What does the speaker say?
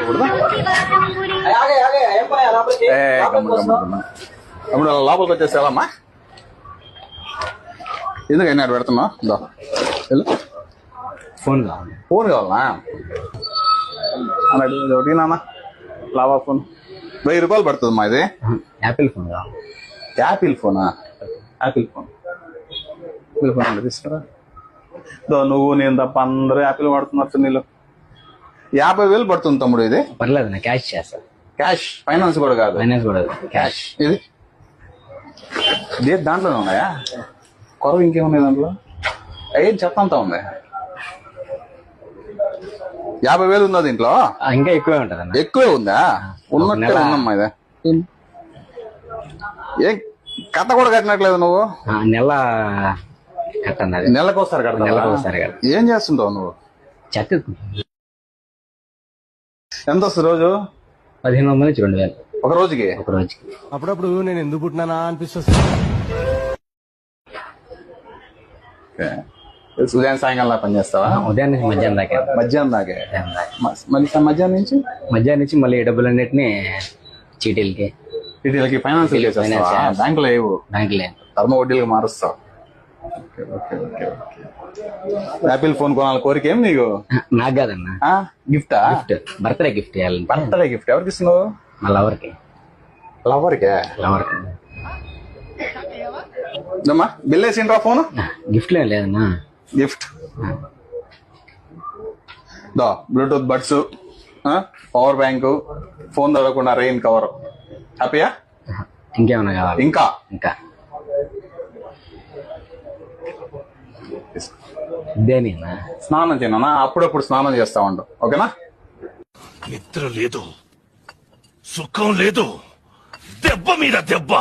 మాట్లాడకూడదు. అప్పుడు లోపలికి వచ్చేసేవమ్మా. ఎందుకు అయినా పెడుతున్నావు? ఫోన్ కావాలి. ఫోన్ కావాలనా? అన్నాడు ఒకటి నాన్న లావా ఫోన్ 1000 రూపాయలు పడుతుంది మా ఇది. యాపిల్ ఫోన్ కావాలి. యాపిల్ ఫోనా? యాపిల్ ఫోన్ అంటే తీసుకురా. నువ్వు నేను తప్ప అందరూ యాపిల్ వాడుతున్నట్టు. నీళ్ళు 50,000 పడుతుంది తమ్ముడు ఇది. పర్లేదు నా క్యాష్ చేస్తా. క్యాష్? ఫైనాన్స్ కూడా కాదు? ఫైనాన్స్ కూడా క్యాష్. ఇది దాంట్లోనే ఉన్నాయా? కొరవ ఇంకేమున్నాయి దాంట్లో? ఏం చెత్త అంతా ఉంది. 50,000 ఉందా దీంట్లో? ఇంకా ఎక్కువే ఉంటది అన్న. ఎక్కువే ఉందా? ఉన్నట్టే ఉందమ్మా ఇది. ఏం కథ కూడా కట్టినట్లేదు నువ్వు? నెల కట్టన్నది. నెలకోసారి కట్ట. నెలకోసారి. ఏం చేస్తుంటావు నువ్వు? చెత్త ఎంత వస్తుంది రోజు? 1500 నుంచి 2000 ఒక రోజుకి. ఒక రోజుకి. అప్పుడప్పుడు నేను ఎందుకు పుట్టినానా అనిపిస్తుంది. ఉదయం సాయంకాలం పనిచేస్తావా? ఉదయం నుంచి మధ్యాహ్నం దాకా. మధ్యాహ్నం దాకా? మళ్ళీ మధ్యాహ్నం నుంచి మళ్ళీ డబ్బులన్నిటిని చీటీలకి ఫైనాన్స్ బ్యాంకులో ఏవు బ్యాంకులే ధర్మ వడ్డీలకు మారుస్తావు. యాపిల్ ఫోన్ కొనాలి కోరిక ఏం నీకు? నాకు కాదన్నా. గిఫ్టా? గిఫ్ట్ బర్త్డే గిఫ్ట్ ఇవ్వాలి. బర్త్డే గిఫ్ట్ ఎవరికి ఇస్తున్నావు? మా లవర్కి. లవర్కే? లవర్కి బిల్ వేసిండ్రా ఫోన్? గిఫ్ట్ లేదన్నా. Gift Bluetooth buds, power bank, phone తగ్గకుండా రెయిన్ కవర్. హ్యాపీయా? ఇంకేమన్నా కావాలి? ఇంకా ఇదేనా? స్నానం చేయనా? అప్పుడప్పుడు స్నానం చేస్తా ఉండు. ఓకేనా? నిద్ర లేదు, సుఖం లేదు, దెబ్బ మీద దెబ్బ.